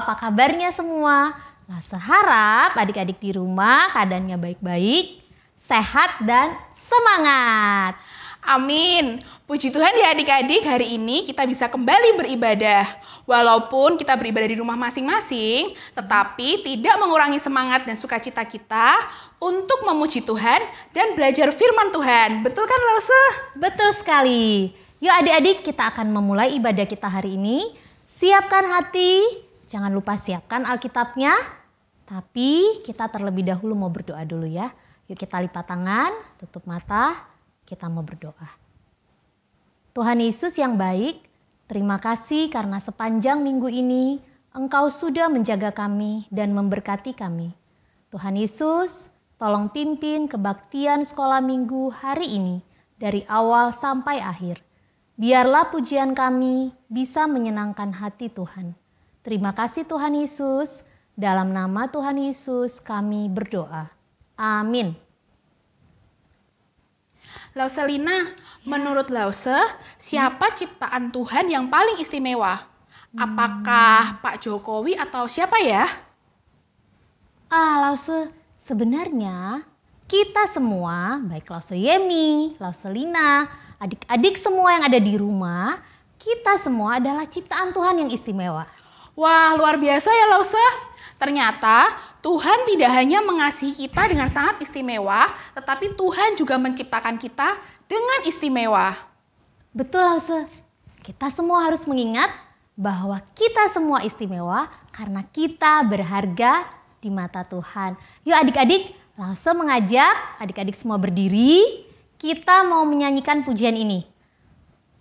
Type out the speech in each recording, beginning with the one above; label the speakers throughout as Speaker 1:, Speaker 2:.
Speaker 1: apa kabarnya semua? Lause harap adik-adik di rumah keadaannya baik-baik, sehat dan semangat.
Speaker 2: Amin. Puji Tuhan ya adik-adik, hari ini kita bisa kembali beribadah. Walaupun kita beribadah di rumah masing-masing, tetapi tidak mengurangi semangat dan sukacita kita untuk memuji Tuhan dan belajar firman Tuhan. Betul kan Lause?
Speaker 1: Betul sekali. Yuk adik-adik, kita akan memulai ibadah kita hari ini. Siapkan hati, jangan lupa siapkan Alkitabnya. Tapi kita terlebih dahulu mau berdoa dulu ya. Yuk kita lipat tangan, tutup mata, kita mau berdoa. Tuhan Yesus yang baik, terima kasih karena sepanjang minggu ini Engkau sudah menjaga kami dan memberkati kami. Tuhan Yesus, tolong pimpin kebaktian sekolah minggu hari ini dari awal sampai akhir. Biarlah pujian kami bisa menyenangkan hati Tuhan. Terima kasih Tuhan Yesus. Dalam nama Tuhan Yesus kami berdoa. Amin.
Speaker 2: Lause Lina, menurut Lause, siapa ciptaan Tuhan yang paling istimewa? Apakah Pak Jokowi atau siapa ya?
Speaker 1: Lause, sebenarnya kita semua, baik Lause Yemi, Lause Lina, adik-adik semua yang ada di rumah, kita semua adalah ciptaan Tuhan yang istimewa.
Speaker 2: Wah, luar biasa ya Lause. Ternyata Tuhan tidak hanya mengasihi kita dengan sangat istimewa, tetapi Tuhan juga menciptakan kita dengan istimewa.
Speaker 1: Betul Lause, kita semua harus mengingat bahwa kita semua istimewa karena kita berharga di mata Tuhan. Yuk adik-adik, Lause mengajak adik-adik semua berdiri, kita mau menyanyikan pujian ini.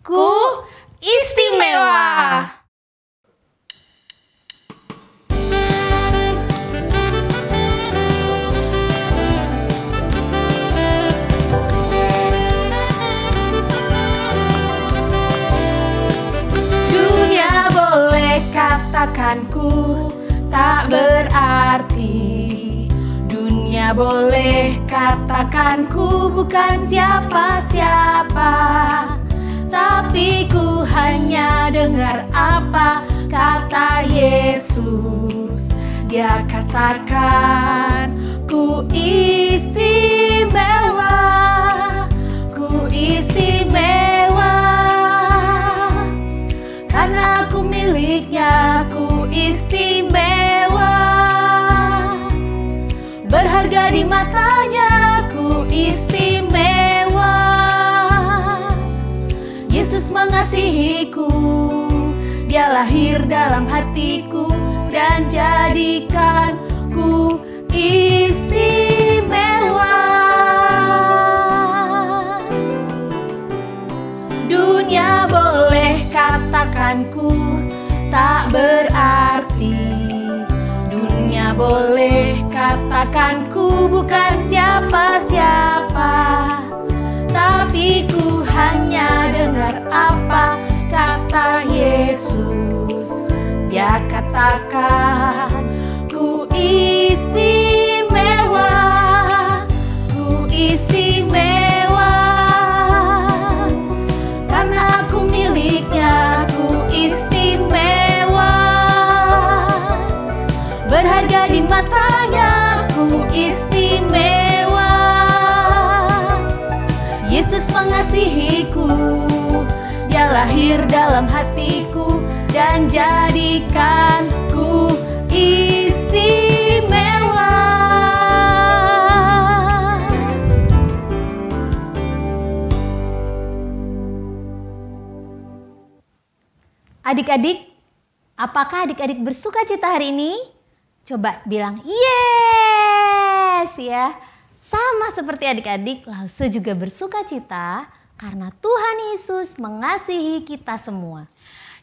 Speaker 2: Ku istimewa. Katakan ku tak berarti. Dunia boleh katakan ku bukan siapa-siapa, tapi ku hanya dengar apa kata Yesus. Dia katakan ku istimewa, ku istimewa. Karena aku miliknya, ku istimewa. Berharga di matanya, ku istimewa. Yesus mengasihiku, Dia lahir dalam hatiku dan jadikanku istimewa. Dunia boleh katakanku tak berarti. Dunia boleh katakanku bukan siapa-siapa, tapi ku hanya dengar apa kata Yesus. Dia katakan ku istimewa, ku istimewa. Karena aku miliknya, ku istimewa. Berharga di matanya, ku istimewa. Yesus mengasihiku, Dia lahir dalam hatiku dan jadikanku istimewa.
Speaker 1: Adik-adik, apakah adik-adik bersuka cita hari ini? Coba bilang yes ya. Sama seperti adik-adik, Lause juga bersuka cita karena Tuhan Yesus mengasihi kita semua.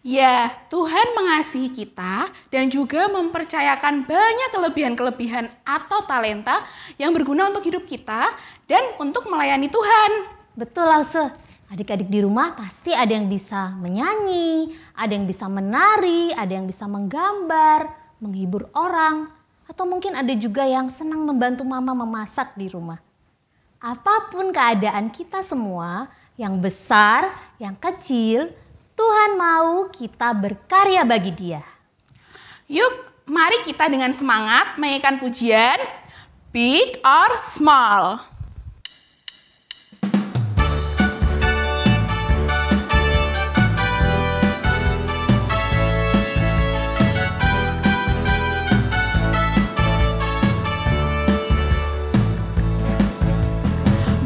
Speaker 2: Ya, Tuhan mengasihi kita dan juga mempercayakan banyak kelebihan-kelebihan atau talenta yang berguna untuk hidup kita dan untuk melayani Tuhan.
Speaker 1: Betul Lause. Adik-adik di rumah pasti ada yang bisa menyanyi, ada yang bisa menari, ada yang bisa menggambar, menghibur orang, atau mungkin ada juga yang senang membantu mama memasak di rumah. Apapun keadaan kita semua, yang besar, yang kecil, Tuhan mau kita berkarya bagi Dia.
Speaker 2: Yuk, mari kita dengan semangat menyanyikan pujian Big or Small.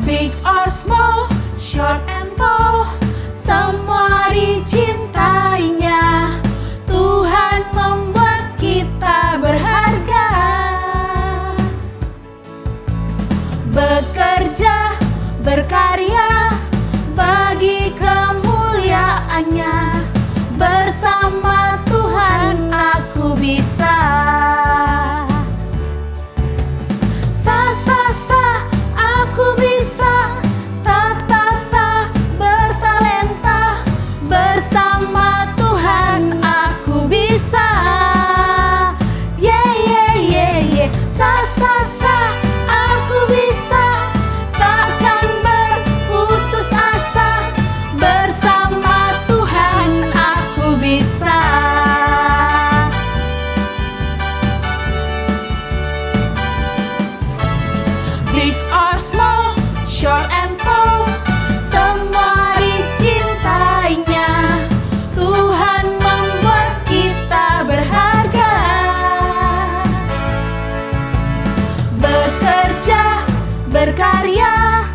Speaker 2: Big or small, short and tall, semua dicintainya. Tuhan membuat kita berharga. Bekerja, berkarya, bagi kemuliaannya. Bersama Tuhan aku bisa. Aku bisa, ta bertalenta, bersama Tuhan aku bisa. Aku bisa, takkan berputus asa, bersama Tuhan aku bisa. Big or small, short and tall, semua dicintainya. Tuhan membuat kita berharga. Bekerja, berkarya,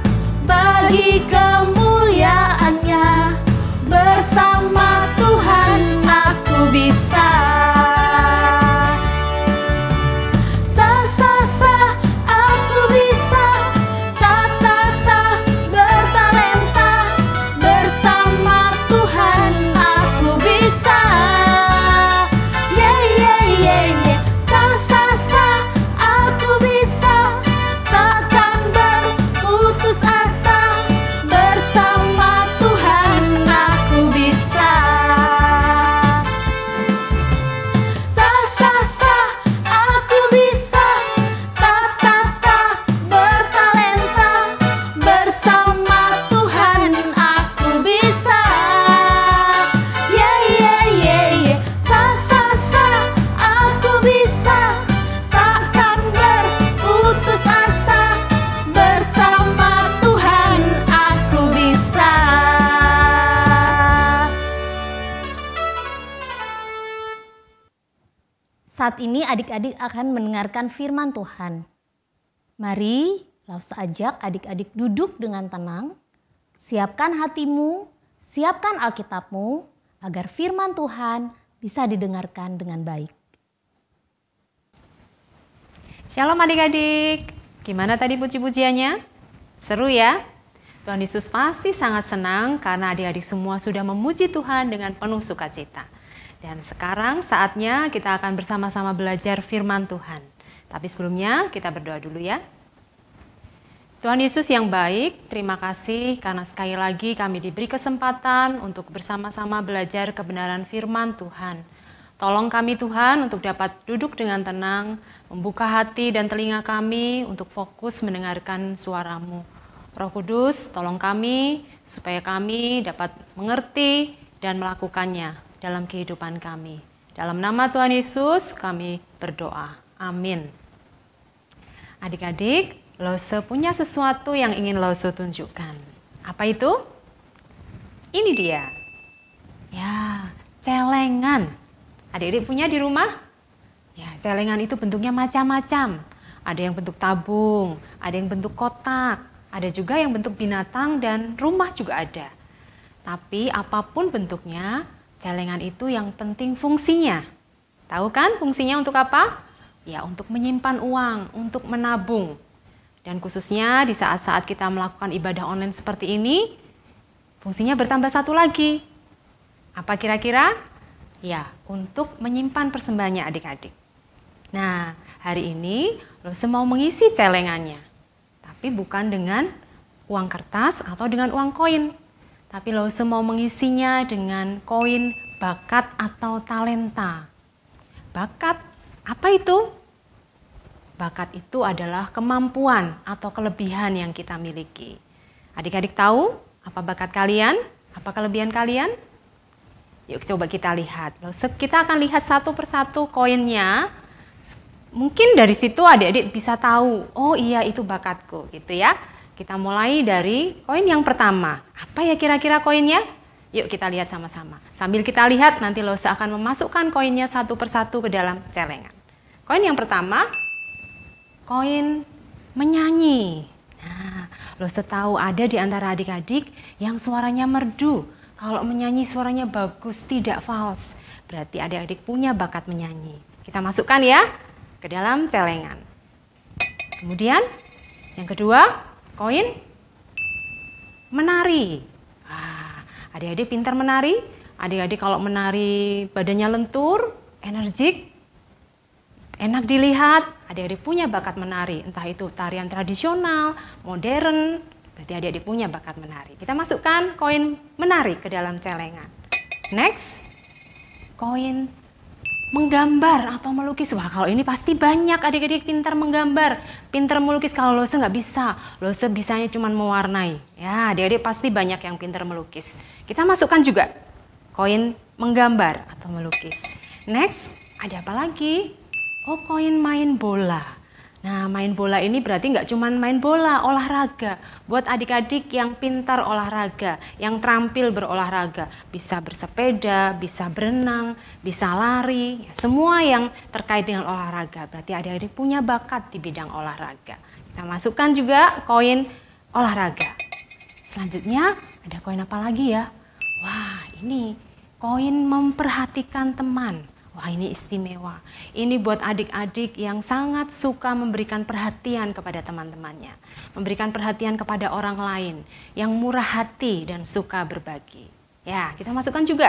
Speaker 2: bagi kemuliaannya. Bersama Tuhan aku bisa. Aku bisa, bertalenta, bersama Tuhan aku bisa. Aku bisa, takkan berputus asa, bersama Tuhan aku bisa. Aku bisa, bertalenta, bersama Tuhan aku bisa. Aku bisa, takkan berputus asa, bersama Tuhan aku bisa.
Speaker 1: Saat ini adik-adik akan mendengarkan firman Tuhan. Mari, Lause ajak adik-adik duduk dengan tenang. Siapkan hatimu, siapkan Alkitabmu, agar firman Tuhan bisa didengarkan dengan baik.
Speaker 3: Shalom adik-adik, gimana tadi puji-pujiannya? Seru ya? Tuhan Yesus pasti sangat senang karena adik-adik semua sudah memuji Tuhan dengan penuh sukacita. Dan sekarang saatnya kita akan bersama-sama belajar firman Tuhan. Tapi sebelumnya kita berdoa dulu ya. Tuhan Yesus yang baik, terima kasih karena sekali lagi kami diberi kesempatan untuk bersama-sama belajar kebenaran firman Tuhan. Tolong kami Tuhan untuk dapat duduk dengan tenang, membuka hati dan telinga kami untuk fokus mendengarkan suara-Mu. Roh Kudus, tolong kami supaya kami dapat mengerti dan melakukannya dalam kehidupan kami. Dalam nama Tuhan Yesus kami berdoa. Amin. Adik-adik, Lause punya sesuatu yang ingin Lause tunjukkan. Apa itu? Ini dia. Ya, celengan. Adik-adik punya di rumah? Ya, celengan itu bentuknya macam-macam. Ada yang bentuk tabung, ada yang bentuk kotak, ada juga yang bentuk binatang dan rumah juga ada. Tapi apapun bentuknya, celengan itu yang penting fungsinya. Tahu kan fungsinya untuk apa? Ya, untuk menyimpan uang, untuk menabung. Dan khususnya di saat-saat kita melakukan ibadah online seperti ini, fungsinya bertambah satu lagi. Apa kira-kira? Ya, untuk menyimpan persembahannya adik-adik. Nah, hari ini Lause mau mengisi celengannya. Tapi bukan dengan uang kertas atau dengan uang koin. Tapi Lause mau mengisinya dengan koin bakat atau talenta. Bakat, apa itu? Bakat itu adalah kemampuan atau kelebihan yang kita miliki. Adik-adik tahu apa bakat kalian? Apa kelebihan kalian? Yuk coba kita lihat. Kita akan lihat satu persatu koinnya. Mungkin dari situ adik-adik bisa tahu, oh iya itu bakatku gitu ya. Kita mulai dari koin yang pertama. Apa ya kira-kira koinnya? Yuk kita lihat sama-sama. Sambil kita lihat nanti Lose akan memasukkan koinnya satu persatu ke dalam celengan. Koin yang pertama, koin menyanyi. Nah, Lose tahu ada di antara adik-adik yang suaranya merdu. Kalau menyanyi suaranya bagus, tidak fals. Berarti adik-adik punya bakat menyanyi. Kita masukkan ya ke dalam celengan. Kemudian yang kedua, koin menari. Adik-adik pintar menari. Adik-adik kalau menari badannya lentur, energik, enak dilihat. Adik-adik punya bakat menari. Entah itu tarian tradisional, modern. Berarti adik-adik punya bakat menari. Kita masukkan koin menari ke dalam celengan. Next, koin menggambar atau melukis. Wah, kalau ini pasti banyak adik-adik pintar menggambar, pintar melukis. Kalau Lose nggak bisa, Lose bisanya cuma mewarnai. Ya, adik-adik pasti banyak yang pintar melukis. Kita masukkan juga koin menggambar atau melukis. Next, ada apa lagi? Oh, koin main bola. Nah, main bola ini berarti nggak cuma main bola, olahraga. Buat adik-adik yang pintar olahraga, yang terampil berolahraga. Bisa bersepeda, bisa berenang, bisa lari. Semua yang terkait dengan olahraga. Berarti adik-adik punya bakat di bidang olahraga. Kita masukkan juga koin olahraga. Selanjutnya ada koin apa lagi ya? Wah, ini koin memperhatikan teman. Wah, ini istimewa. Ini buat adik-adik yang sangat suka memberikan perhatian kepada teman-temannya. Memberikan perhatian kepada orang lain. Yang murah hati dan suka berbagi. Ya, kita masukkan juga.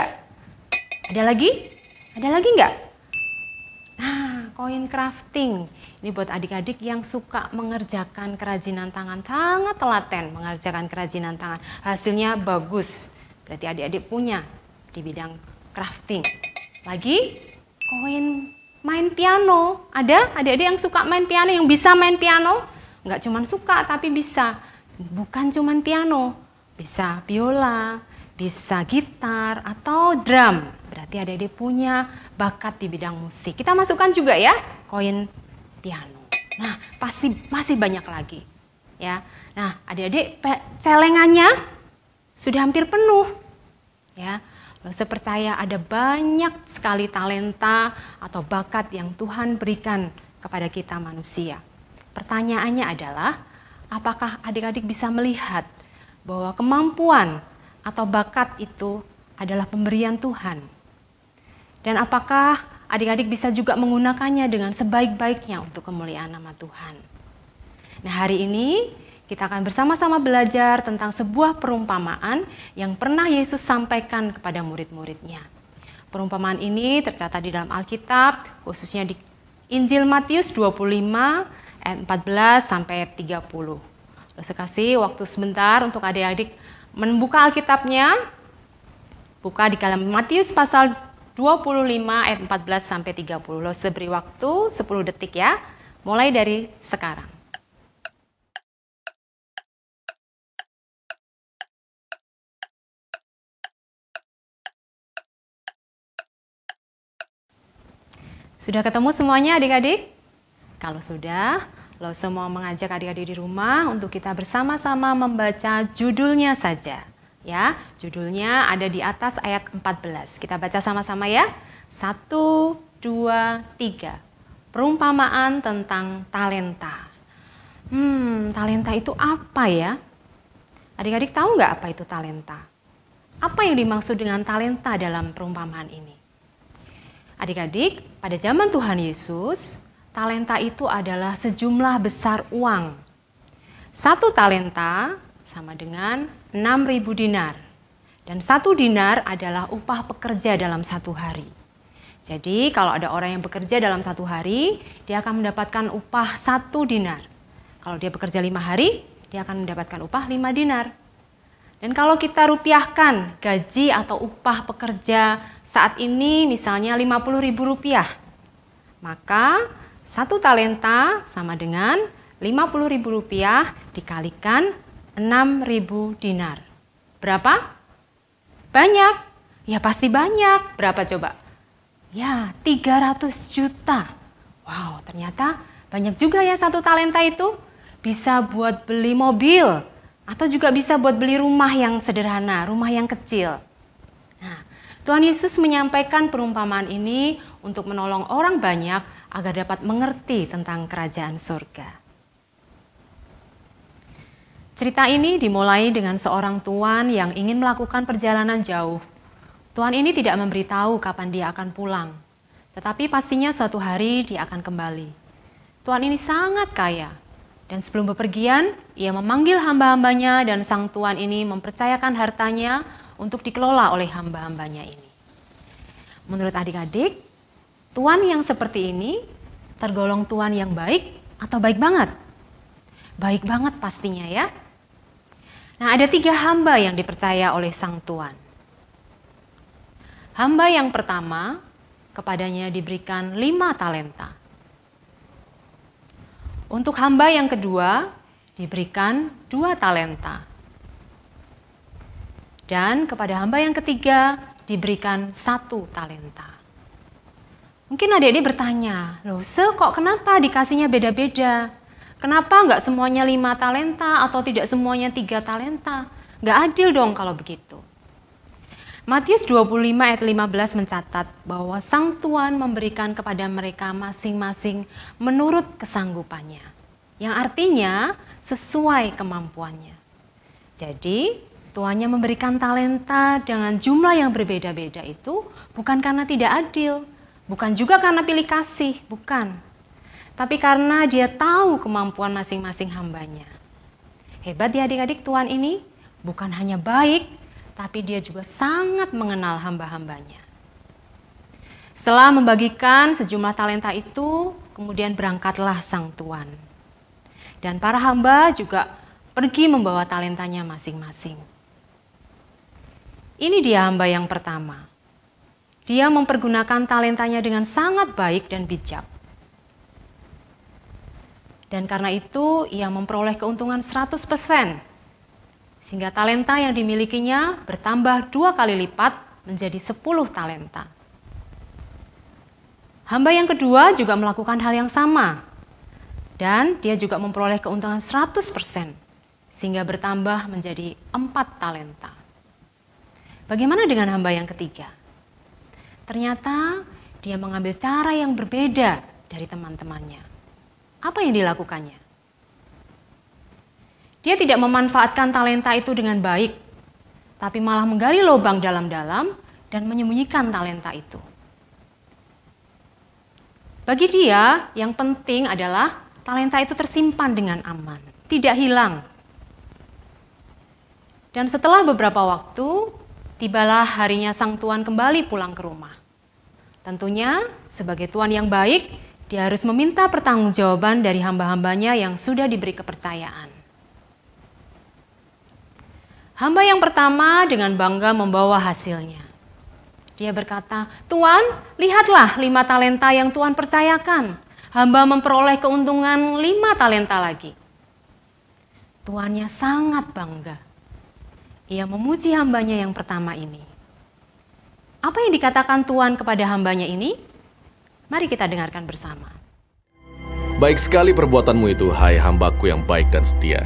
Speaker 3: Ada lagi? Ada lagi nggak? Nah, koin crafting. Ini buat adik-adik yang suka mengerjakan kerajinan tangan. Sangat telaten mengerjakan kerajinan tangan. Hasilnya bagus. Berarti adik-adik punya di bidang crafting. Lagi? Koin main piano. Ada adik-adik yang suka main piano, yang bisa main piano? Nggak cuma suka, tapi bisa. Bukan cuma piano, bisa biola, bisa gitar, atau drum. Berarti adik-adik punya bakat di bidang musik. Kita masukkan juga ya, koin piano. Nah, pasti masih banyak lagi. Ya. Nah, adik-adik celengannya sudah hampir penuh. Ya. Saya percaya ada banyak sekali talenta atau bakat yang Tuhan berikan kepada kita manusia. Pertanyaannya adalah, apakah adik-adik bisa melihat bahwa kemampuan atau bakat itu adalah pemberian Tuhan? Dan apakah adik-adik bisa juga menggunakannya dengan sebaik-baiknya untuk kemuliaan nama Tuhan? Nah, hari ini kita akan bersama-sama belajar tentang sebuah perumpamaan yang pernah Yesus sampaikan kepada murid-muridnya. Perumpamaan ini tercatat di dalam Alkitab, khususnya di Injil Matius 25 ayat 14 sampai 30. Saya kasih waktu sebentar untuk adik-adik membuka Alkitabnya. Buka di dalam Matius pasal 25 ayat 14 sampai 30. Saya beri waktu 10 detik ya, mulai dari sekarang. Sudah ketemu semuanya adik-adik? Kalau sudah, Lose mau mengajak adik-adik di rumah untuk kita bersama-sama membaca judulnya saja. Ya, judulnya ada di atas ayat 14. Kita baca sama-sama ya. 1, 2, 3. Perumpamaan tentang talenta. Talenta itu apa ya? Adik-adik tahu nggak apa itu talenta? Apa yang dimaksud dengan talenta dalam perumpamaan ini? Adik-adik, pada zaman Tuhan Yesus, talenta itu adalah sejumlah besar uang. 1 talenta sama dengan 6.000 dinar. Dan 1 dinar adalah upah pekerja dalam 1 hari. Jadi kalau ada orang yang bekerja dalam 1 hari, dia akan mendapatkan upah 1 dinar. Kalau dia bekerja 5 hari, dia akan mendapatkan upah 5 dinar. Dan kalau kita rupiahkan gaji atau upah pekerja saat ini misalnya Rp50.000, maka 1 talenta sama dengan Rp50.000 dikalikan 6.000 dinar. Berapa? Banyak. Ya pasti banyak. Berapa coba? Ya 300 juta. Wow, ternyata banyak juga ya 1 talenta itu. Bisa buat beli mobil atau juga bisa buat beli rumah yang sederhana, rumah yang kecil. Nah, Tuhan Yesus menyampaikan perumpamaan ini untuk menolong orang banyak agar dapat mengerti tentang kerajaan surga. Cerita ini dimulai dengan seorang tuan yang ingin melakukan perjalanan jauh. Tuan ini tidak memberitahu kapan dia akan pulang, tetapi pastinya suatu hari dia akan kembali. Tuan ini sangat kaya, dan sebelum bepergian, ia memanggil hamba-hambanya dan sang tuan ini mempercayakan hartanya untuk dikelola oleh hamba-hambanya ini. Menurut adik-adik, tuan yang seperti ini tergolong tuan yang baik atau baik banget? Baik banget pastinya ya. Nah, ada 3 hamba yang dipercaya oleh sang tuan. Hamba yang pertama, kepadanya diberikan 5 talenta. Untuk hamba yang kedua, diberikan 2 talenta. Dan kepada hamba yang ketiga diberikan 1 talenta. Mungkin adik-adik bertanya, loh kok kenapa dikasihnya beda-beda? Kenapa nggak semuanya 5 talenta atau tidak semuanya 3 talenta? Nggak adil dong kalau begitu. Matius 25 ayat 15 mencatat bahwa sang tuan memberikan kepada mereka masing-masing menurut kesanggupannya. Yang artinya sesuai kemampuannya. Jadi tuannya memberikan talenta dengan jumlah yang berbeda-beda itu bukan karena tidak adil, bukan juga karena pilih kasih, bukan. Tapi karena dia tahu kemampuan masing-masing hambanya. Hebat ya adik-adik, tuan ini bukan hanya baik, tapi dia juga sangat mengenal hamba-hambanya. Setelah membagikan sejumlah talenta itu, kemudian berangkatlah sang tuan. Dan para hamba juga pergi membawa talentanya masing-masing. Ini dia hamba yang pertama. Dia mempergunakan talentanya dengan sangat baik dan bijak. Dan karena itu ia memperoleh keuntungan 100%. Sehingga talenta yang dimilikinya bertambah 2 kali lipat menjadi 10 talenta. Hamba yang kedua juga melakukan hal yang sama. Dan dia juga memperoleh keuntungan 100%. Sehingga bertambah menjadi 4 talenta. Bagaimana dengan hamba yang ketiga? Ternyata dia mengambil cara yang berbeda dari teman-temannya. Apa yang dilakukannya? Dia tidak memanfaatkan talenta itu dengan baik, tapi malah menggali lubang dalam-dalam dan menyembunyikan talenta itu. Bagi dia, yang penting adalah talenta itu tersimpan dengan aman, tidak hilang. Dan setelah beberapa waktu, tibalah harinya sang tuan kembali pulang ke rumah. Tentunya sebagai tuan yang baik, dia harus meminta pertanggungjawaban dari hamba-hambanya yang sudah diberi kepercayaan. Hamba yang pertama dengan bangga membawa hasilnya. Dia berkata, "Tuan, lihatlah 5 talenta yang Tuan percayakan. Hamba memperoleh keuntungan 5 talenta lagi." Tuannya sangat bangga. Ia memuji hambanya yang pertama ini. Apa yang dikatakan Tuan kepada hambanya ini? Mari kita dengarkan bersama.
Speaker 4: Baik sekali perbuatanmu itu, hai hambaku yang baik dan setia.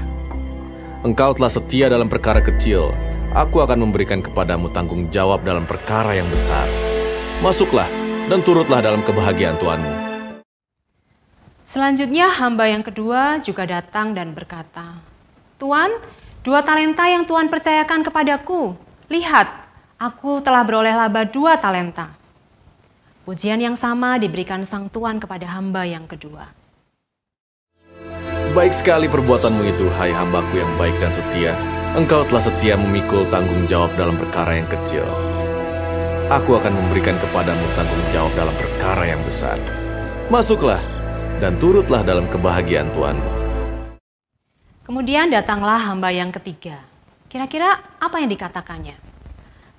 Speaker 4: Engkau telah setia dalam perkara kecil, aku akan memberikan kepadamu tanggung jawab dalam perkara yang besar. Masuklah dan turutlah dalam kebahagiaan Tuanmu.
Speaker 3: Selanjutnya hamba yang kedua juga datang dan berkata, "Tuan, 2 talenta yang Tuan percayakan kepadaku. Lihat, aku telah beroleh laba 2 talenta." Pujian yang sama diberikan sang tuan kepada hamba yang kedua.
Speaker 4: Baik sekali perbuatanmu itu, hai hambaku yang baik dan setia. Engkau telah setia memikul tanggung jawab dalam perkara yang kecil. Aku akan memberikan kepadamu tanggung jawab dalam perkara yang besar. Masuklah dan turutlah dalam kebahagiaan Tuanmu.
Speaker 3: Kemudian datanglah hamba yang ketiga. Kira-kira apa yang dikatakannya?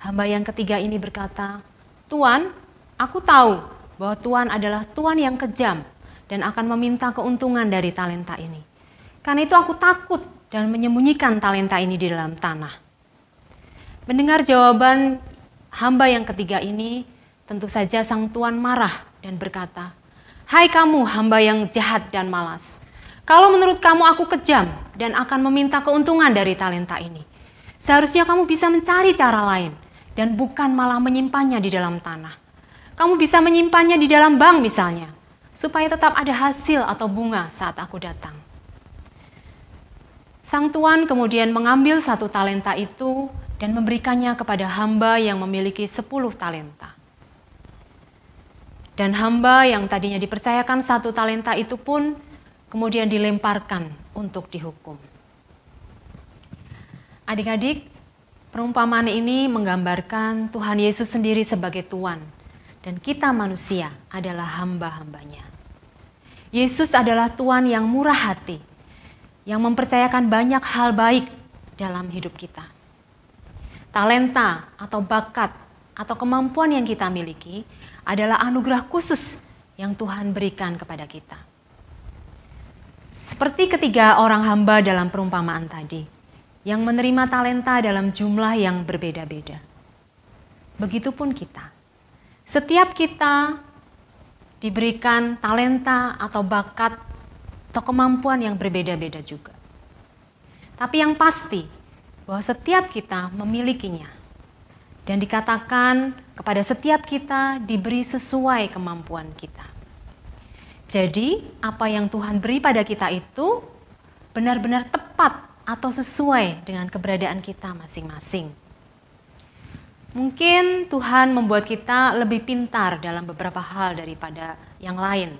Speaker 3: Hamba yang ketiga ini berkata, "Tuan, aku tahu bahwa Tuan adalah Tuan yang kejam dan akan meminta keuntungan dari talenta ini. Karena itu aku takut dan menyembunyikan talenta ini di dalam tanah." Mendengar jawaban hamba yang ketiga ini, tentu saja sang tuan marah dan berkata, "Hai kamu hamba yang jahat dan malas. Kalau menurut kamu aku kejam dan akan meminta keuntungan dari talenta ini, seharusnya kamu bisa mencari cara lain dan bukan malah menyimpannya di dalam tanah. Kamu bisa menyimpannya di dalam bank misalnya, supaya tetap ada hasil atau bunga saat aku datang." Sang tuan kemudian mengambil 1 talenta itu dan memberikannya kepada hamba yang memiliki 10 talenta. Dan hamba yang tadinya dipercayakan 1 talenta itu pun kemudian dilemparkan untuk dihukum. Adik-adik, perumpamaan ini menggambarkan Tuhan Yesus sendiri sebagai Tuan dan kita manusia adalah hamba-hambanya. Yesus adalah Tuan yang murah hati, yang mempercayakan banyak hal baik dalam hidup kita. Talenta atau bakat atau kemampuan yang kita miliki adalah anugerah khusus yang Tuhan berikan kepada kita. Seperti ketiga orang hamba dalam perumpamaan tadi, yang menerima talenta dalam jumlah yang berbeda-beda. Begitupun kita. Setiap kita diberikan talenta atau bakat atau kemampuan yang berbeda-beda juga. Tapi yang pasti bahwa setiap kita memilikinya. Dan dikatakan kepada setiap kita diberi sesuai kemampuan kita. Jadi apa yang Tuhan beri pada kita itu benar-benar tepat atau sesuai dengan keberadaan kita masing-masing. Mungkin Tuhan membuat kita lebih pintar dalam beberapa hal daripada yang lain.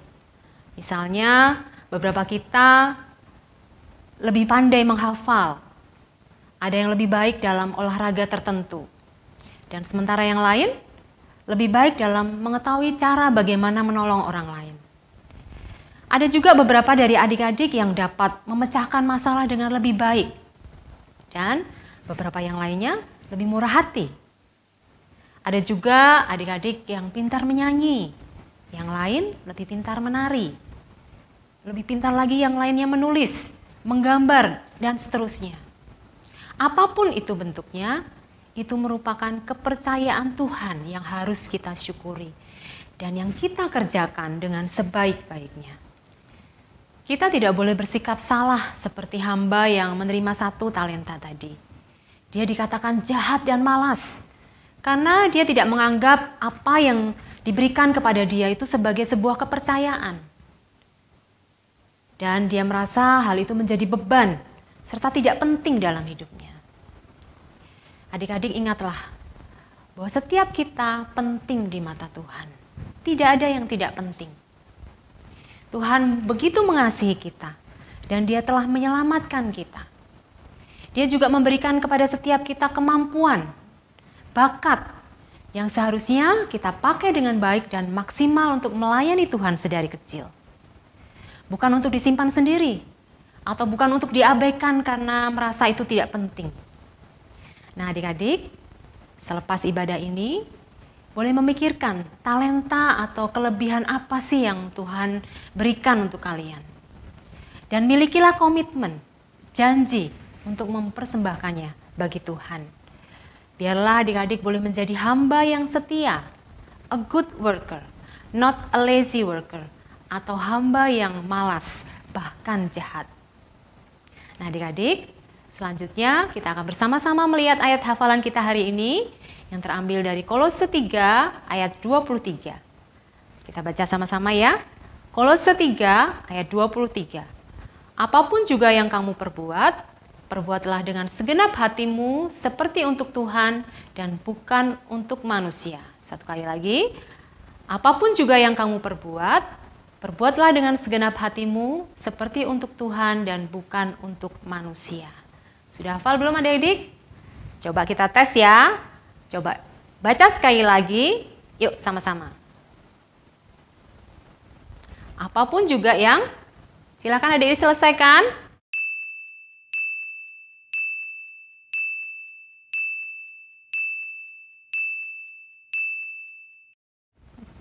Speaker 3: Misalnya beberapa kita lebih pandai menghafal, ada yang lebih baik dalam olahraga tertentu, dan sementara yang lain lebih baik dalam mengetahui cara bagaimana menolong orang lain. Ada juga beberapa dari adik-adik yang dapat memecahkan masalah dengan lebih baik, dan beberapa yang lainnya lebih murah hati. Ada juga adik-adik yang pintar menyanyi, yang lain lebih pintar menari. Lebih pintar lagi yang lainnya menulis, menggambar, dan seterusnya. Apapun itu bentuknya, itu merupakan kepercayaan Tuhan yang harus kita syukuri dan yang kita kerjakan dengan sebaik-baiknya. Kita tidak boleh bersikap salah seperti hamba yang menerima 1 talenta tadi. Dia dikatakan jahat dan malas karena dia tidak menganggap apa yang diberikan kepada dia itu sebagai sebuah kepercayaan. Dan dia merasa hal itu menjadi beban serta tidak penting dalam hidupnya. Adik-adik ingatlah bahwa setiap kita penting di mata Tuhan. Tidak ada yang tidak penting. Tuhan begitu mengasihi kita dan Dia telah menyelamatkan kita. Dia juga memberikan kepada setiap kita kemampuan, bakat yang seharusnya kita pakai dengan baik dan maksimal untuk melayani Tuhan sedari kecil. Bukan untuk disimpan sendiri, atau bukan untuk diabaikan karena merasa itu tidak penting. Nah adik-adik, selepas ibadah ini, boleh memikirkan talenta atau kelebihan apa sih yang Tuhan berikan untuk kalian. Dan milikilah komitmen, janji untuk mempersembahkannya bagi Tuhan. Biarlah adik-adik boleh menjadi hamba yang setia, a good worker, not a lazy worker, atau hamba yang malas, bahkan jahat. Nah adik-adik, selanjutnya kita akan bersama-sama melihat ayat hafalan kita hari ini yang terambil dari Kolose 3 ayat 23. Kita baca sama-sama ya. Kolose 3 ayat 23. Apapun juga yang kamu perbuat, perbuatlah dengan segenap hatimu seperti untuk Tuhan dan bukan untuk manusia. Satu kali lagi. Apapun juga yang kamu perbuat, perbuatlah dengan segenap hatimu seperti untuk Tuhan dan bukan untuk manusia. Sudah hafal belum adik-adik? Coba kita tes ya. Coba baca sekali lagi. Yuk sama-sama. Apapun juga yang, silakan adik-adik selesaikan.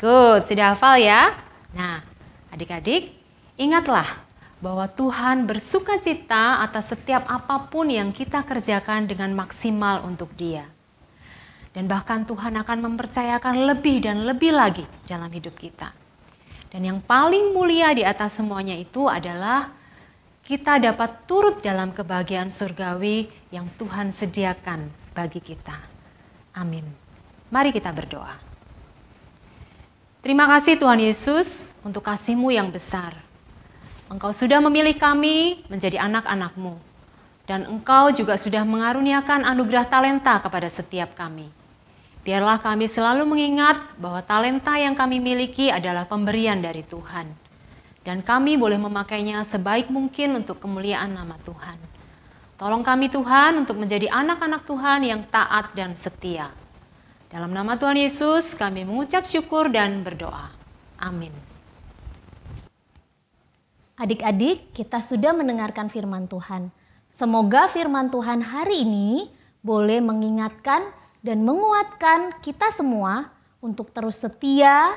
Speaker 3: Good, sudah hafal ya? Nah, adik-adik, ingatlah bahwa Tuhan bersuka cita atas setiap apapun yang kita kerjakan dengan maksimal untuk Dia. Dan bahkan Tuhan akan mempercayakan lebih dan lebih lagi dalam hidup kita. Dan yang paling mulia di atas semuanya itu adalah kita dapat turut dalam kebahagiaan surgawi yang Tuhan sediakan bagi kita. Amin. Mari kita berdoa. Terima kasih Tuhan Yesus untuk kasih-Mu yang besar. Engkau sudah memilih kami menjadi anak-anak-Mu. Dan Engkau juga sudah mengaruniakan anugerah talenta kepada setiap kami. Biarlah kami selalu mengingat bahwa talenta yang kami miliki adalah pemberian dari Tuhan. Dan kami boleh memakainya sebaik mungkin untuk kemuliaan nama Tuhan. Tolong kami Tuhan untuk menjadi anak-anak Tuhan yang taat dan setia. Dalam nama Tuhan Yesus kami mengucap syukur dan berdoa. Amin.
Speaker 1: Adik-adik, kita sudah mendengarkan firman Tuhan. Semoga firman Tuhan hari ini boleh mengingatkan dan menguatkan kita semua untuk terus setia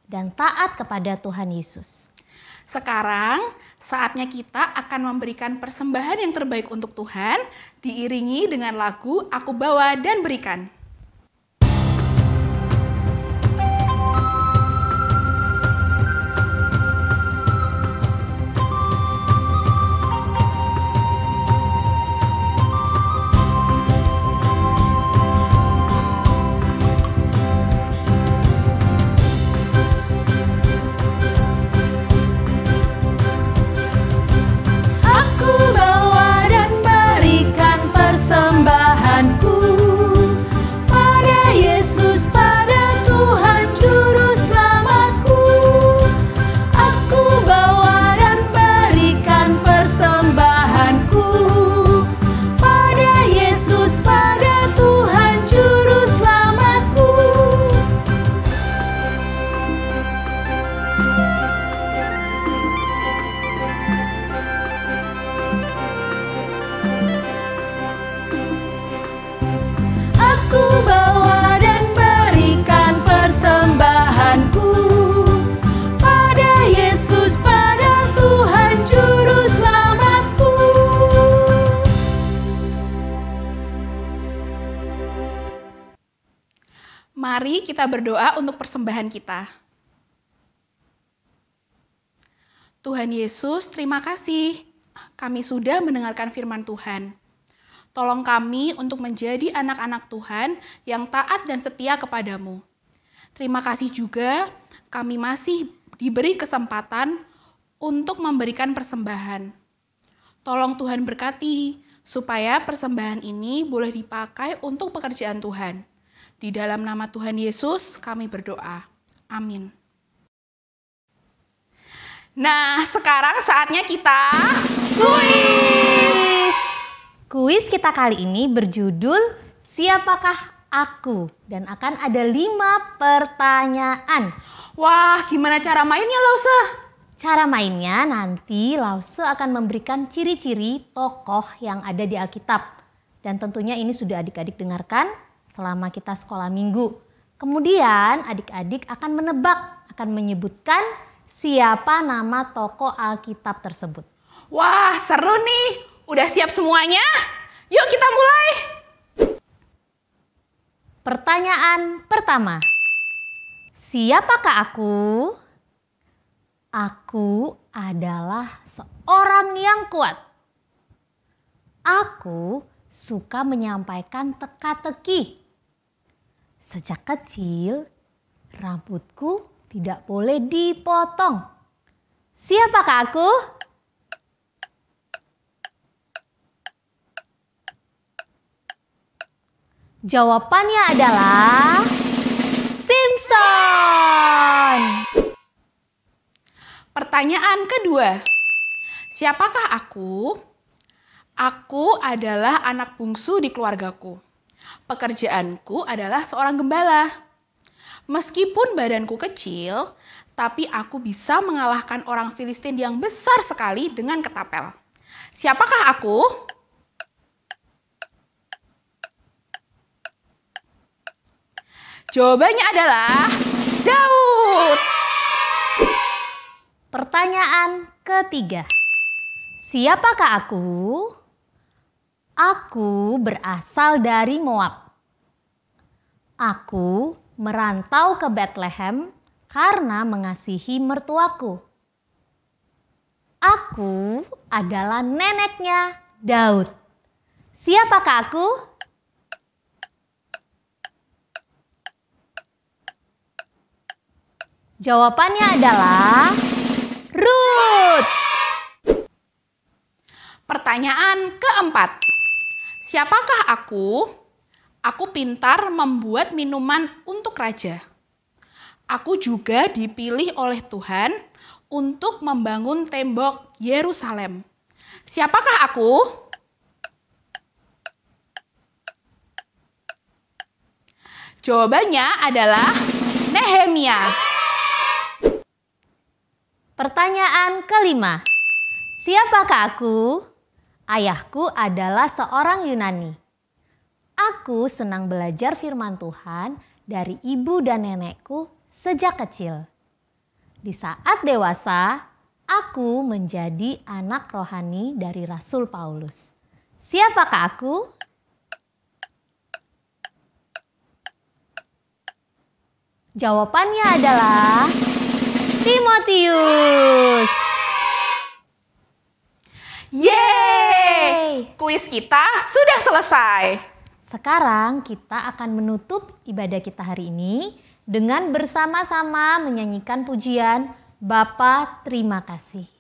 Speaker 1: dan taat kepada Tuhan Yesus.
Speaker 2: Sekarang saatnya kita akan memberikan persembahan yang terbaik untuk Tuhan, diiringi dengan lagu Aku Bawa dan Berikan. Mari kita berdoa untuk persembahan kita. Tuhan Yesus, terima kasih. Kami sudah mendengarkan firman Tuhan. Tolong kami untuk menjadi anak-anak Tuhan yang taat dan setia kepadamu. Terima kasih juga kami masih diberi kesempatan untuk memberikan persembahan. Tolong Tuhan berkati supaya persembahan ini boleh dipakai untuk pekerjaan Tuhan. Di dalam nama Tuhan Yesus kami berdoa. Amin. Nah, sekarang saatnya kita kuis.
Speaker 1: Kuis kita kali ini berjudul Siapakah Aku? Dan akan ada 5 pertanyaan.
Speaker 2: Wah, gimana cara mainnya, Lause?
Speaker 1: Cara mainnya nanti Lause akan memberikan ciri-ciri tokoh yang ada di Alkitab. Dan tentunya ini sudah adik-adik dengarkan selama kita sekolah minggu. Kemudian adik-adik akan menebak, akan menyebutkan siapa nama tokoh Alkitab tersebut.
Speaker 2: Wah, seru nih. Udah siap semuanya? Yuk kita mulai.
Speaker 1: Pertanyaan pertama. Siapakah aku? Aku adalah seorang yang kuat. Aku suka menyampaikan teka-teki. Sejak kecil, rambutku tidak boleh dipotong. Siapakah aku? Jawabannya adalah Simpson.
Speaker 2: Pertanyaan kedua. Siapakah aku? Aku adalah anak bungsu di keluargaku. Pekerjaanku adalah seorang gembala. Meskipun badanku kecil, tapi aku bisa mengalahkan orang Filistin yang besar sekali dengan ketapel. Siapakah aku? Jawabannya adalah Daud.
Speaker 1: Pertanyaan ketiga. Siapakah aku? Aku berasal dari Moab. Aku merantau ke Bethlehem karena mengasihi mertuaku. Aku adalah neneknya Daud. Siapakah aku? Jawabannya adalah Ruth.
Speaker 2: Pertanyaan keempat. Siapakah aku? Aku pintar membuat minuman untuk raja. Aku juga dipilih oleh Tuhan untuk membangun tembok Yerusalem. Siapakah aku? Jawabannya adalah Nehemia.
Speaker 1: Pertanyaan kelima. Siapakah aku? Ayahku adalah seorang Yunani. Aku senang belajar firman Tuhan dari ibu dan nenekku sejak kecil. Di saat dewasa, aku menjadi anak rohani dari Rasul Paulus. Siapakah aku? Jawabannya adalah Timotius.
Speaker 2: Yeay! Kuis kita sudah selesai.
Speaker 1: Sekarang kita akan menutup ibadah kita hari ini dengan bersama-sama menyanyikan pujian Bapa Terima Kasih.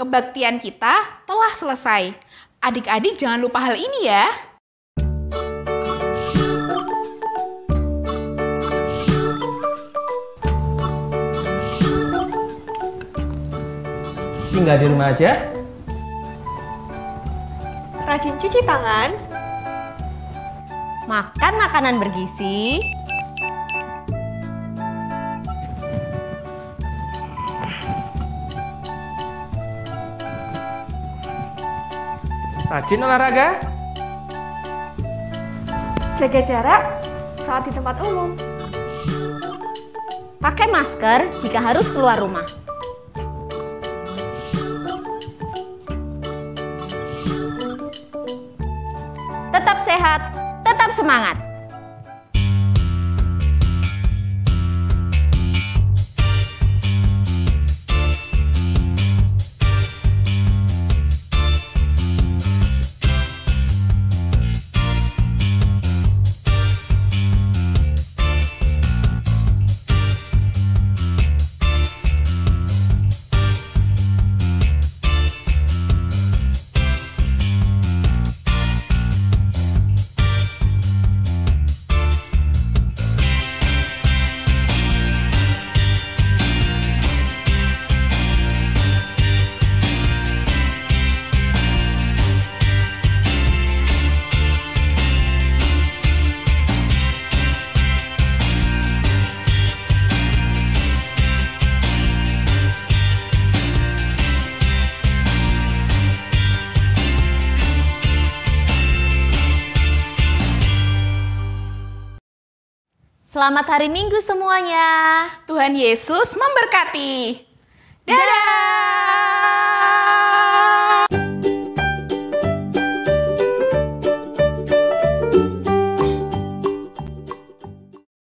Speaker 2: Kebaktian kita telah selesai. Adik-adik jangan lupa hal ini ya.
Speaker 5: Tinggal di rumah aja.
Speaker 6: Rajin cuci tangan.
Speaker 1: Makan makanan bergizi.
Speaker 5: Rajin olahraga.
Speaker 6: Jaga jarak saat di tempat umum.
Speaker 1: Pakai masker jika harus keluar rumah. Tetap sehat, tetap semangat. Selamat hari Minggu semuanya.
Speaker 2: Tuhan Yesus memberkati. Dadah!